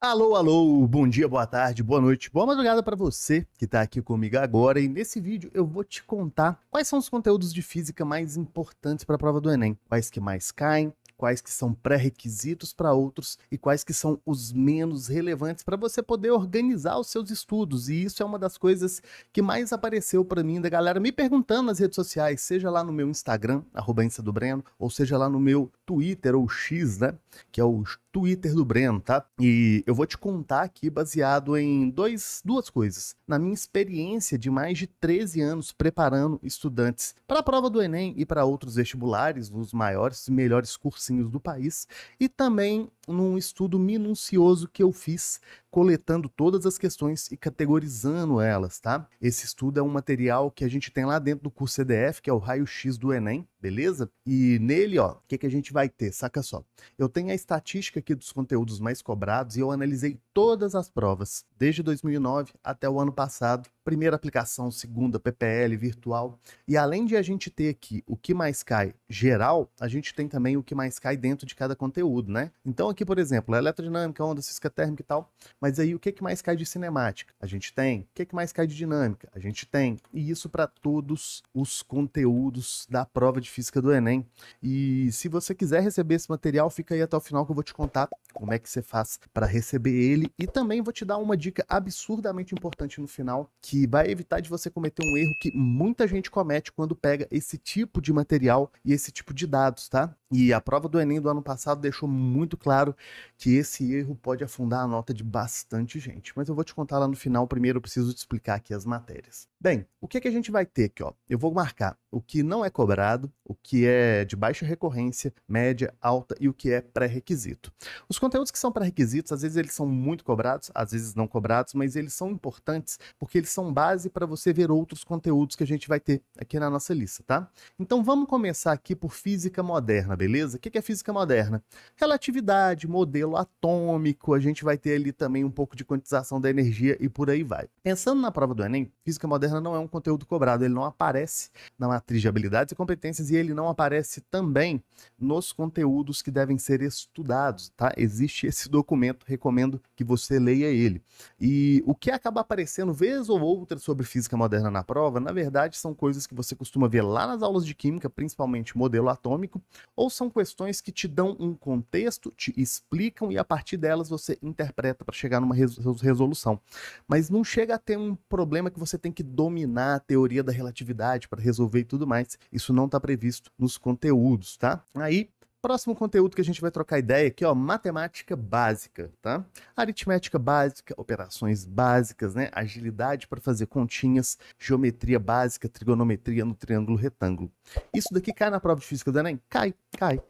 Alô, alô, bom dia, boa tarde, boa noite, boa madrugada para você que está aqui comigo agora. E nesse vídeo eu vou te contar quais são os conteúdos de física mais importantes para a prova do Enem, quais que mais caem, quais que são pré-requisitos para outros e quais que são os menos relevantes para você poder organizar os seus estudos. E isso é uma das coisas que mais apareceu para mim da galera me perguntando nas redes sociais, seja lá no meu Instagram, @InstaDoBreno, ou seja lá no meu Twitter ou X, né, que é o Twitter do Breno, tá? E eu vou te contar aqui baseado em duas coisas. Na minha experiência de mais de 13 anos preparando estudantes para a prova do Enem e para outros vestibulares, nos maiores e melhores cursinhos do país, e também num estudo minucioso que eu fiz, coletando todas as questões e categorizando elas, tá? Esse estudo é um material que a gente tem lá dentro do curso CDF, que é o raio-x do Enem, beleza? E nele, ó, o que a gente vai ter? Saca só. Eu tenho a estatística aqui dos conteúdos mais cobrados e eu analisei todas as provas, desde 2009 até o ano passado. Primeira aplicação, segunda, PPL, virtual. E além de a gente ter aqui o que mais cai geral, a gente tem também o que mais cai dentro de cada conteúdo, né? Então aqui, por exemplo, eletrodinâmica, onda, física térmica e tal. Mas aí o que mais cai de cinemática? A gente tem. O que mais cai de dinâmica? A gente tem. E isso para todos os conteúdos da prova de física do Enem. E se você quiser receber esse material, fica aí até o final que eu vou te contar como é que você faz para receber ele. E também vou te dar uma dica absurdamente importante no final, que vai evitar de você cometer um erro que muita gente comete quando pega esse tipo de material e esse tipo de dados, tá? E a prova do Enem do ano passado deixou muito claro que esse erro pode afundar a nota de bastante gente. Mas eu vou te contar lá no final. Primeiro eu preciso te explicar aqui as matérias. Bem, o que a gente vai ter aqui, ó? Eu vou marcar o que não é cobrado, o que é de baixa recorrência, média, alta e o que é pré-requisito. Os conteúdos que são pré-requisitos, às vezes eles são muito cobrados, às vezes não cobrados, mas eles são importantes porque eles são base para você ver outros conteúdos que a gente vai ter aqui na nossa lista, tá? Então vamos começar aqui por física moderna, beleza? O que é física moderna? Relatividade, modelo atômico, a gente vai ter ali também um pouco de quantização da energia e por aí vai. Pensando na prova do Enem, física moderna não é um conteúdo cobrado, ele não aparece na matriz de habilidades e competências e ele não aparece também nos conteúdos que devem ser estudados, tá? Existe esse documento, recomendo que você leia ele. E o que acaba aparecendo vez ou outra sobre física moderna na prova, na verdade, são coisas que você costuma ver lá nas aulas de química, principalmente modelo atômico, ou são questões que te dão um contexto, te explicam e a partir delas você interpreta para chegar numa resolução. Mas não chega a ter um problema que você tem que dominar a teoria da relatividade para resolver e tudo mais. Isso não está previsto nos conteúdos, tá? Aí, próximo conteúdo que a gente vai trocar ideia aqui, ó, matemática básica, tá? Aritmética básica, operações básicas, né? Agilidade para fazer continhas, geometria básica, trigonometria no triângulo retângulo. Isso daqui cai na prova de física do Enem? Cai.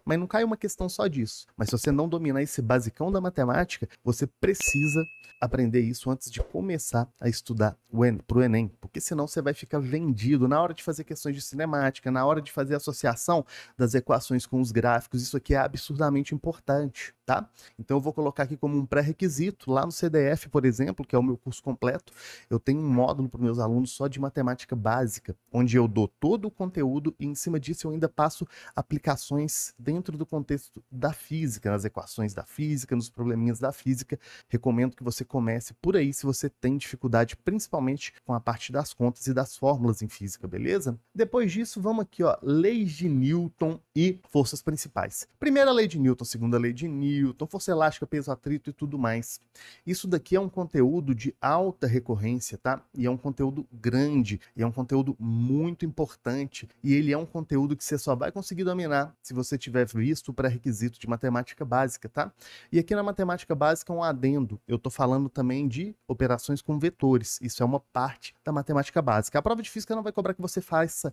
Mas não cai uma questão só disso. Mas se você não dominar esse basicão da matemática, você precisa aprender isso antes de começar a estudar pro Enem, porque senão você vai ficar vendido na hora de fazer questões de cinemática, na hora de fazer associação das equações com os gráficos. Isso aqui é absurdamente importante, tá? Então eu vou colocar aqui como um pré-requisito, lá no CDF, por exemplo, que é o meu curso completo, eu tenho um módulo para os meus alunos só de matemática básica, onde eu dou todo o conteúdo e em cima disso eu ainda passo aplicações dentro do contexto da física, nas equações da física, nos probleminhas da física. Recomendo que você comece por aí se você tem dificuldade, principalmente com a parte das contas e das fórmulas em física, beleza? Depois disso, vamos aqui, ó, leis de Newton e forças principais. Primeira lei de Newton, segunda lei de Newton, força elástica, peso, atrito e tudo mais. Isso daqui é um conteúdo de alta recorrência, tá? E é um conteúdo grande, e é um conteúdo muito importante, e ele é um conteúdo que você só vai conseguir dominar se você tiver visto o pré-requisito de matemática básica, tá? E aqui na matemática básica um adendo, eu tô falando também de operações com vetores, isso é uma parte da matemática básica. A prova de física não vai cobrar que você faça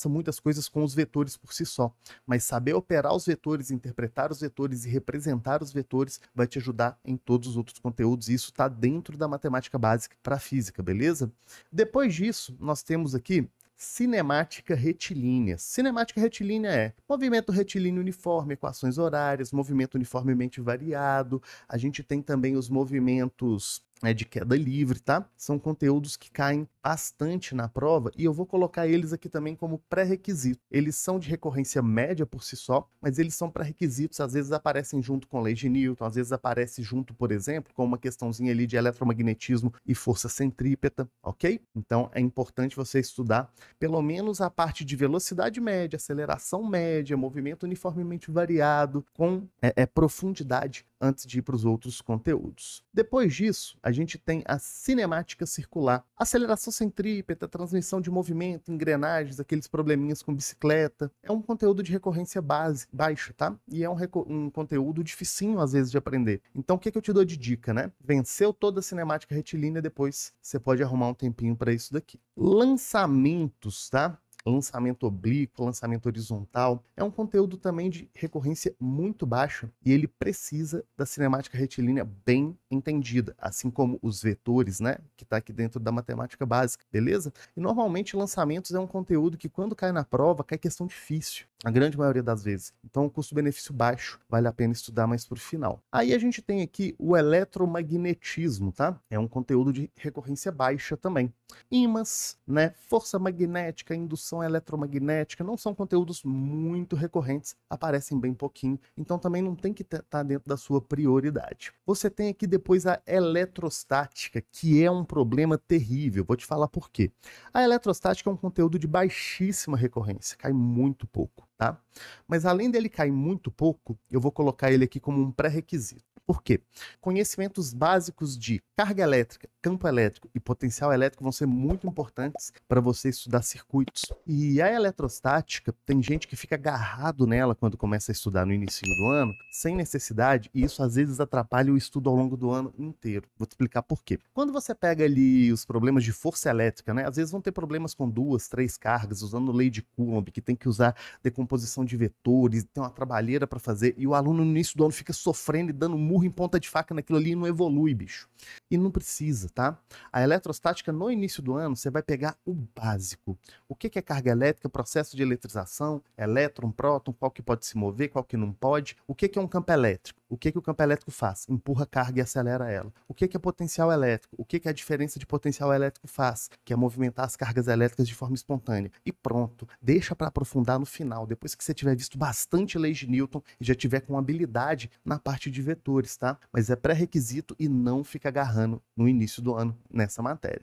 muitas coisas com os vetores por si só, mas saber operar os vetores, interpretar os vetores e representar os vetores vai te ajudar em todos os outros conteúdos, e isso está dentro da matemática básica para física, beleza? Depois disso, nós temos aqui cinemática retilínea. Cinemática retilínea é movimento retilíneo uniforme, equações horárias, movimento uniformemente variado. A gente tem também os movimentos de queda livre, tá? São conteúdos que caem bastante na prova e eu vou colocar eles aqui também como pré-requisito. Eles são de recorrência média por si só, mas eles são pré-requisitos, às vezes aparecem junto com lei de Newton, às vezes aparece junto, por exemplo, com uma questãozinha ali de eletromagnetismo e força centrípeta, ok? Então é importante você estudar pelo menos a parte de velocidade média, aceleração média, movimento uniformemente variado, com profundidade antes de ir para os outros conteúdos. Depois disso, a gente tem a cinemática circular, aceleração centrípeta, transmissão de movimento, engrenagens, aqueles probleminhas com bicicleta. É um conteúdo de recorrência baixa, tá? E é um conteúdo dificinho às vezes de aprender. Então o que eu te dou de dica, né? Venceu toda a cinemática retilínea, depois você pode arrumar um tempinho para isso daqui. Lançamentos, tá? Lançamento oblíquo, lançamento horizontal, é um conteúdo também de recorrência muito baixa e ele precisa da cinemática retilínea bem entendida, assim como os vetores, né, que está aqui dentro da matemática básica, beleza? E normalmente lançamentos é um conteúdo que quando cai na prova, cai questão difícil, a grande maioria das vezes. Então o custo-benefício baixo, vale a pena estudar mais pro final. Aí a gente tem aqui o eletromagnetismo, tá? É um conteúdo de recorrência baixa também. Ímãs, né, força magnética, indução eletromagnética, não são conteúdos muito recorrentes, aparecem bem pouquinho, então também não tem que estar dentro da sua prioridade. Você tem aqui depois a eletrostática, que é um problema terrível, vou te falar por quê. A eletrostática é um conteúdo de baixíssima recorrência, cai muito pouco, tá? Mas além dele cair muito pouco, eu vou colocar ele aqui como um pré-requisito. Por quê? Conhecimentos básicos de carga elétrica, campo elétrico e potencial elétrico vão ser muito importantes para você estudar circuitos. E a eletrostática, tem gente que fica agarrado nela quando começa a estudar no início do ano, sem necessidade, e isso às vezes atrapalha o estudo ao longo do ano inteiro. Vou te explicar por quê. Quando você pega ali os problemas de força elétrica, né? Às vezes vão ter problemas com 2, 3 cargas, usando lei de Coulomb, que tem que usar decomposição de vetores, tem uma trabalheira para fazer, e o aluno no início do ano fica sofrendo e dando murro em ponta de faca naquilo ali e não evolui, bicho. E não precisa, tá? A eletrostática, no início do ano, você vai pegar o básico. O que é carga elétrica, processo de eletrização, elétron, próton, qual que pode se mover, qual que não pode. O que é um campo elétrico? O que o campo elétrico faz? Empurra a carga e acelera ela. O que é potencial elétrico? O que a diferença de potencial elétrico faz? Que é movimentar as cargas elétricas de forma espontânea. E pronto. Deixa para aprofundar no final, depois que você tiver visto bastante leis de Newton e já tiver com habilidade na parte de vetores, tá? Mas é pré-requisito e não fica agarrando no início do ano nessa matéria.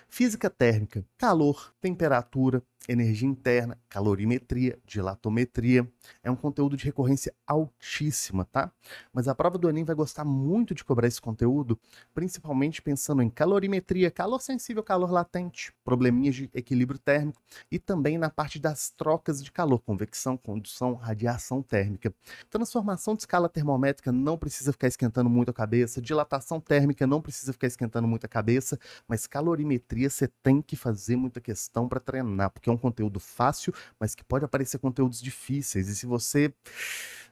Física térmica, calor, temperatura, energia interna, calorimetria, dilatometria. É um conteúdo de recorrência altíssima, tá? Mas a prova do Enem vai gostar muito de cobrar esse conteúdo, principalmente pensando em calorimetria, calor sensível, calor latente, probleminhas de equilíbrio térmico e também na parte das trocas de calor, convecção, condução, radiação térmica. Transformação de escala termométrica não precisa ficar esquentando muito a cabeça, dilatação térmica não precisa ficar esquentando muito a cabeça, mas calorimetria você tem que fazer muita questão para treinar, porque é um conteúdo fácil, mas que pode aparecer conteúdos difíceis, e se você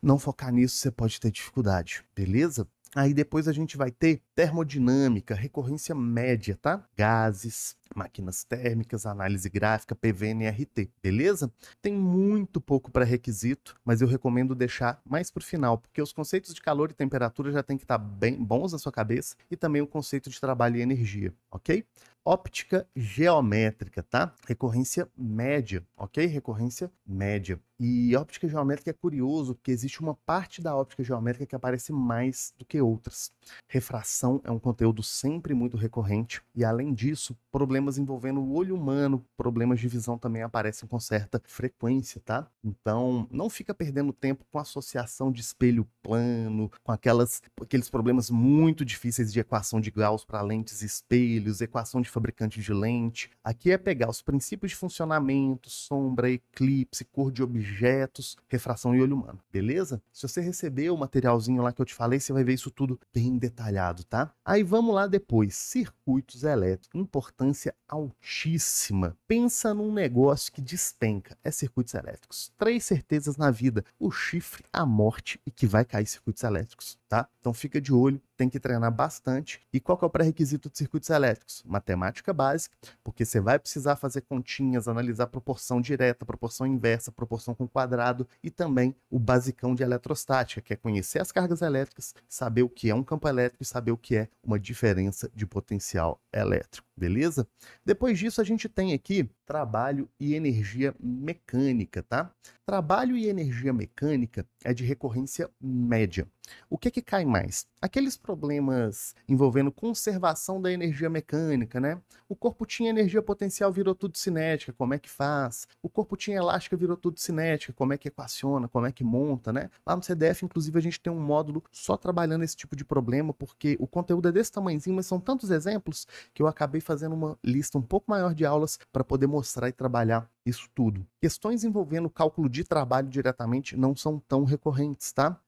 não focar nisso, você pode ter dificuldade, beleza? Aí depois a gente vai ter termodinâmica, recorrência média, tá? Gases, máquinas térmicas, análise gráfica, PVNRT, beleza? Tem muito pouco pré-requisito, mas eu recomendo deixar mais para o final, porque os conceitos de calor e temperatura já tem que estar bem bons na sua cabeça e também o conceito de trabalho e energia, ok? Óptica geométrica, tá? Recorrência média, ok? Recorrência média. E óptica geométrica é curioso, porque existe uma parte da óptica geométrica que aparece mais do que outras. Refração é um conteúdo sempre muito recorrente, e além disso, problemas envolvendo o olho humano, problemas de visão também aparecem com certa frequência, tá? Então, não fica perdendo tempo com associação de espelho plano, com aqueles problemas muito difíceis de equação de Gauss para lentes e espelhos, equação de fabricante de lente. Aqui é pegar os princípios de funcionamento, sombra, eclipse, cor de objetos, refração e olho humano, beleza? Se você receber o materialzinho lá que eu te falei, você vai ver isso tudo bem detalhado, tá? Aí vamos lá depois, circuitos elétricos, importância altíssima. Pensa num negócio que despenca, é circuitos elétricos. 3 certezas na vida, o chifre, a morte e que vai cair circuitos elétricos, tá? tá? Então fica de olho, tem que treinar bastante. E qual que é o pré-requisito de circuitos elétricos? Matemática básica, porque você vai precisar fazer continhas, analisar proporção direta, proporção inversa, proporção com quadrado e também o basicão de eletrostática, que é conhecer as cargas elétricas, saber o que é um campo elétrico e saber o que é uma diferença de potencial elétrico, beleza? Depois disso, a gente tem aqui trabalho e energia mecânica, tá? Trabalho e energia mecânica é de recorrência média. O que cai mais? Aqueles problemas envolvendo conservação da energia mecânica, né? O corpo tinha energia potencial, virou tudo cinética, como é que faz? O corpo tinha elástica, virou tudo cinética, como é que equaciona, como é que monta, né? Lá no CDF, inclusive, a gente tem um módulo só trabalhando esse tipo de problema, porque o conteúdo é desse tamanhozinho, mas são tantos exemplos que eu acabei fazendo uma lista um pouco maior de aulas para poder mostrar e trabalhar isso tudo. Questões envolvendo cálculo de trabalho diretamente não são tão recorrentes, tá?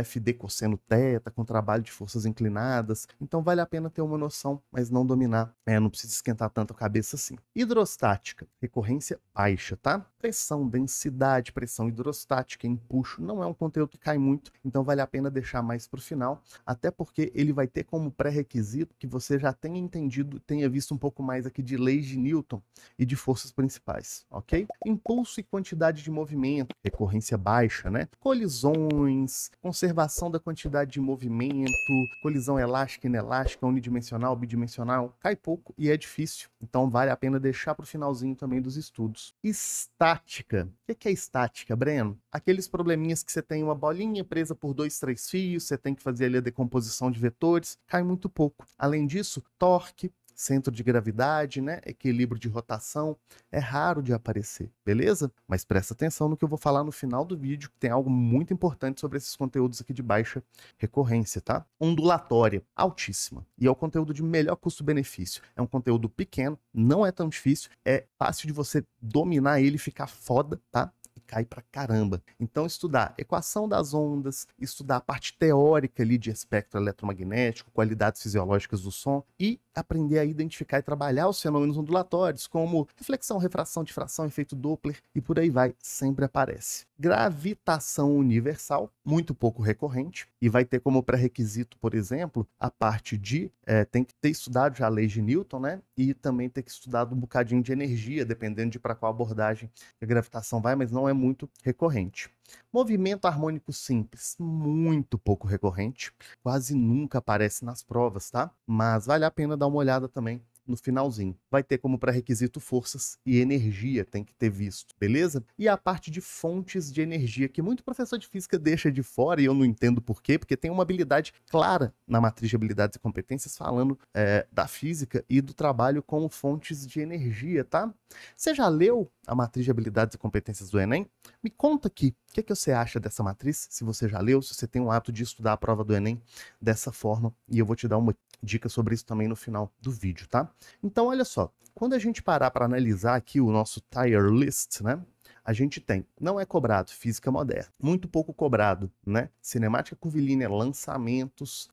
FD cosseno θ, com trabalho de forças inclinadas. Então vale a pena ter uma noção, mas não dominar. Não precisa esquentar tanto a cabeça assim. Hidrostática, recorrência baixa, tá? Pressão, densidade, pressão hidrostática, empuxo, não é um conteúdo que cai muito, então vale a pena deixar mais para o final, até porque ele vai ter como pré-requisito que você já tenha entendido, tenha visto um pouco mais aqui de leis de Newton e de forças principais, ok? Impulso e quantidade de movimento, recorrência baixa, né? Colisões, conservação da quantidade de movimento, colisão elástica, inelástica, unidimensional, bidimensional, cai pouco e é difícil, então vale a pena deixar para o finalzinho também dos estudos. Estática. O que é estática, Breno? Aqueles probleminhas que você tem uma bolinha presa por 2, 3 fios, você tem que fazer ali a decomposição de vetores, cai muito pouco. Além disso, torque, centro de gravidade, né? Equilíbrio de rotação, é raro de aparecer, beleza? Mas presta atenção no que eu vou falar no final do vídeo, que tem algo muito importante sobre esses conteúdos aqui de baixa recorrência, tá? Ondulatória, altíssima, e é o conteúdo de melhor custo-benefício. É um conteúdo pequeno, não é tão difícil, é fácil de você dominar ele e ficar foda, tá? E cai pra caramba. Então estudar equação das ondas, estudar a parte teórica ali de espectro eletromagnético, qualidades fisiológicas do som e aprender a identificar e trabalhar os fenômenos ondulatórios, como reflexão, refração, difração, efeito Doppler e por aí vai, sempre aparece. Gravitação universal, muito pouco recorrente, e vai ter como pré-requisito, por exemplo, a parte de, tem que ter estudado já a lei de Newton, né? E também ter que estudado um bocadinho de energia, dependendo de para qual abordagem a gravitação vai, mas não é muito recorrente. Movimento harmônico simples, muito pouco recorrente, quase nunca aparece nas provas, tá? Mas vale a pena dar uma olhada também no finalzinho. Vai ter como pré-requisito forças e energia, tem que ter visto, beleza? E a parte de fontes de energia, que muito professor de física deixa de fora, e eu não entendo por quê, porque tem uma habilidade clara na matriz de habilidades e competências falando da física e do trabalho com fontes de energia, tá? Você já leu a matriz de habilidades e competências do Enem? Me conta aqui, o que você acha dessa matriz? Se você já leu, se você tem o hábito de estudar a prova do Enem dessa forma, e eu vou te dar uma dica sobre isso também no final do vídeo, tá? Então, olha só, quando a gente parar para analisar aqui o nosso tier list, né? A gente tem, não é cobrado, física moderna, muito pouco cobrado, né? Cinemática curvilínea, lançamentos,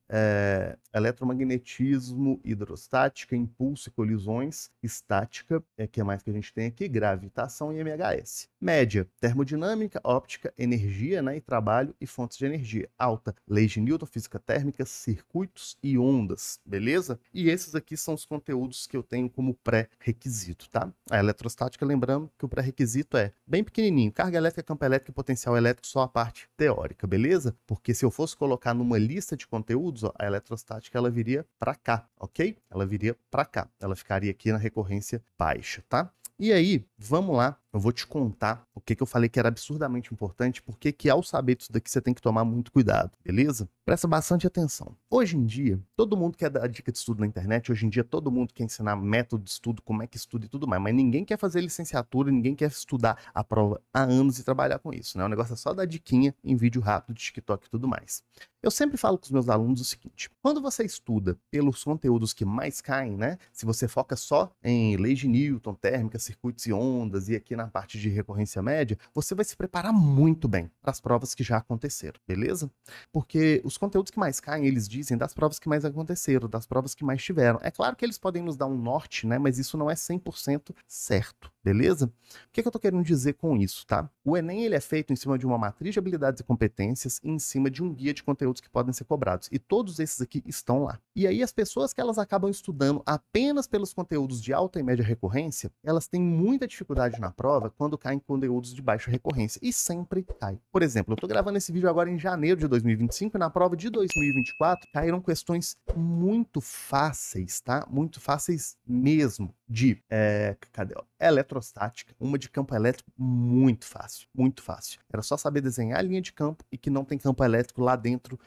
eletromagnetismo, hidrostática, impulso e colisões, estática, que mais que a gente tem aqui? Gravitação e MHS. Média, termodinâmica, óptica, energia, né? E trabalho e fontes de energia. Alta, leis de Newton, física térmica, circuitos e ondas, beleza? E esses aqui são os conteúdos que eu tenho como pré-requisito, tá? A eletrostática, lembrando que o pré-requisito é bem pequenininho, carga elétrica, campo elétrico e potencial elétrico, só a parte teórica, beleza? Porque se eu fosse colocar numa lista de conteúdos, ó, a eletrostática ela viria para cá, ok? Ela viria para cá, ela ficaria aqui na recorrência baixa, tá? E aí, vamos lá, eu vou te contar o que eu falei que era absurdamente importante, porque que ao saber disso daqui você tem que tomar muito cuidado, beleza? Presta bastante atenção. Hoje em dia, todo mundo quer dar dica de estudo na internet, hoje em dia todo mundo quer ensinar método de estudo, como é que estuda e tudo mais, mas ninguém quer fazer licenciatura, ninguém quer estudar a prova há anos e trabalhar com isso, né? O negócio é só dar diquinha em vídeo rápido de TikTok e tudo mais. Eu sempre falo com os meus alunos o seguinte, quando você estuda pelos conteúdos que mais caem, né? Se você foca só em leis de Newton, térmica, circuitos e ondas e aqui na parte de recorrência média, você vai se preparar muito bem para as provas que já aconteceram, beleza? Porque os conteúdos que mais caem, eles dizem das provas que mais aconteceram, das provas que mais tiveram. É claro que eles podem nos dar um norte, né? Mas isso não é 100% certo, beleza? O que eu tô querendo dizer com isso, tá? O Enem, ele é feito em cima de uma matriz de habilidades e competências e em cima de um guia de conteúdos que podem ser cobrados. E todos esses aqui estão lá. E aí as pessoas que elas acabam estudando apenas pelos conteúdos de alta e média recorrência, elas têm muita dificuldade na prova quando caem conteúdos de baixa recorrência. E sempre cai. Por exemplo, eu tô gravando esse vídeo agora em janeiro de 2025 e na prova de 2024 caíram questões muito fáceis, tá? Muito fáceis mesmo. Cadê? Ó? Eletrostática, uma de campo elétrico muito fácil, muito fácil. Era só saber desenhar a linha de campo e que não tem campo elétrico lá dentro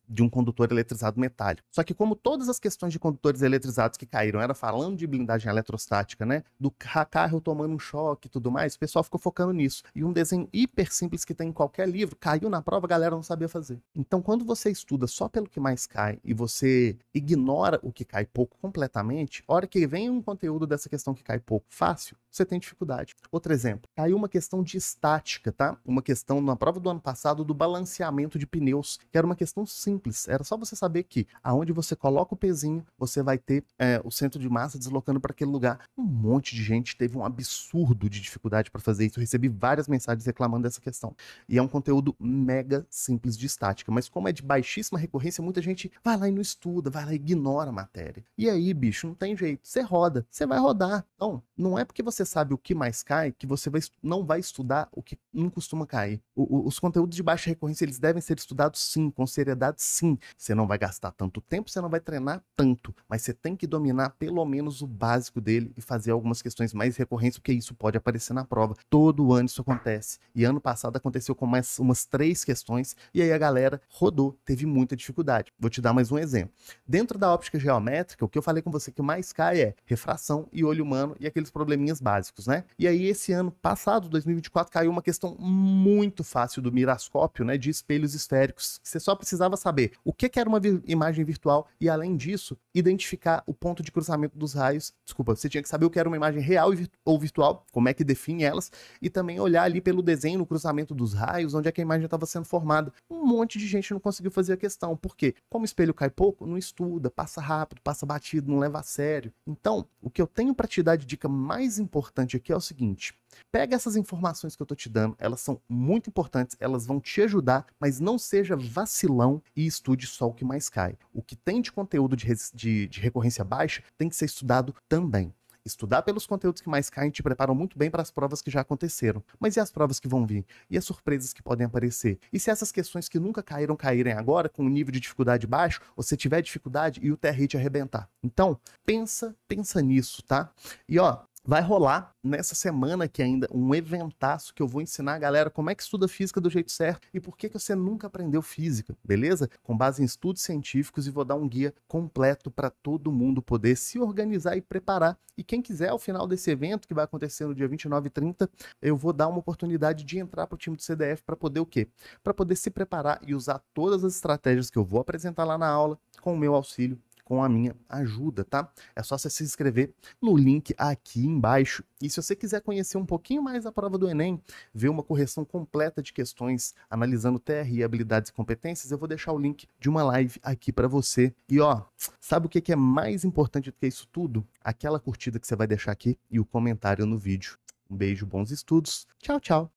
de um condutor eletrizado metálico. Só que como todas as questões de condutores eletrizados que caíram era falando de blindagem eletrostática, né, do carro tomando um choque e tudo mais, o pessoal ficou focando nisso. E um desenho hiper simples que tem em qualquer livro, caiu na prova, a galera não sabia fazer. Então quando você estuda só pelo que mais cai e você ignora o que cai pouco completamente, a hora que vem um conteúdo dessa questão que cai pouco fácil, você tem dificuldade. Outro exemplo, caiu uma questão de estática, tá? Uma questão na prova do ano passado do balanceamento de pneus, que era uma questão simples, era só você saber que aonde você coloca o pezinho, você vai ter o centro de massa deslocando para aquele lugar. Um monte de gente teve um absurdo de dificuldade para fazer isso, eu recebi várias mensagens reclamando dessa questão. E é um conteúdo mega simples de estática, mas como é de baixíssima recorrência, muita gente vai lá e não estuda, vai lá e ignora a matéria. E aí, bicho, não tem jeito, você roda, você vai rodar. Então, não é porque você sabe o que mais cai que você não vai estudar o que não costuma cair. Os conteúdos de baixa recorrência, eles devem ser estudados sim, com seriedade sim. Você não vai gastar tanto tempo, você não vai treinar tanto, mas você tem que dominar pelo menos o básico dele e fazer algumas questões mais recorrentes, porque isso pode aparecer na prova. Todo ano isso acontece. E ano passado aconteceu com mais umas 3 questões, e aí a galera rodou, teve muita dificuldade. Vou te dar mais um exemplo. Dentro da óptica geométrica, o que eu falei com você que mais cai é refração e olho humano e aqueles probleminhas básicos, né? E aí esse ano passado, 2024, caiu uma questão muito fácil do miroscópio, né, de espelhos esféricos. Você só precisava saber o que era uma imagem virtual e, além disso, identificar o ponto de cruzamento dos raios. Desculpa, você tinha que saber o que era uma imagem real ou virtual, como é que define elas, e também olhar ali pelo desenho no cruzamento dos raios, onde é que a imagem estava sendo formada. Um monte de gente não conseguiu fazer a questão. Por quê? Como o espelho cai pouco, não estuda, passa rápido, passa batido, não leva a sério. Então, o que eu tenho para te dar de dica mais importante aqui é o seguinte: pega essas informações que eu tô te dando, elas são muito importantes, elas vão te ajudar, mas não seja vacilão e estude só o que mais cai. O que tem de conteúdo de recorrência baixa tem que ser estudado também. Estudar pelos conteúdos que mais caem te preparam muito bem para as provas que já aconteceram. Mas e as provas que vão vir? E as surpresas que podem aparecer? E se essas questões que nunca caíram caírem agora, com um nível de dificuldade baixo, você tiver dificuldade e o TRI te arrebentar? Então, pensa nisso, tá? E ó, vai rolar nessa semana aqui ainda um eventaço que eu vou ensinar a galera como é que estuda física do jeito certo e por que você nunca aprendeu física, beleza? Com base em estudos científicos, e vou dar um guia completo para todo mundo poder se organizar e preparar. E quem quiser, ao final desse evento, que vai acontecer no dia 29 e 30, eu vou dar uma oportunidade de entrar para o time do CDF para poder o quê? Para poder se preparar e usar todas as estratégias que eu vou apresentar lá na aula com o meu auxílio, com a minha ajuda, tá? É só você se inscrever no link aqui embaixo. E se você quiser conhecer um pouquinho mais a prova do Enem, ver uma correção completa de questões analisando TRI, habilidades e competências, eu vou deixar o link de uma live aqui para você. E ó, sabe o que é mais importante do que isso tudo? Aquela curtida que você vai deixar aqui e o comentário no vídeo. Um beijo, bons estudos. Tchau, tchau.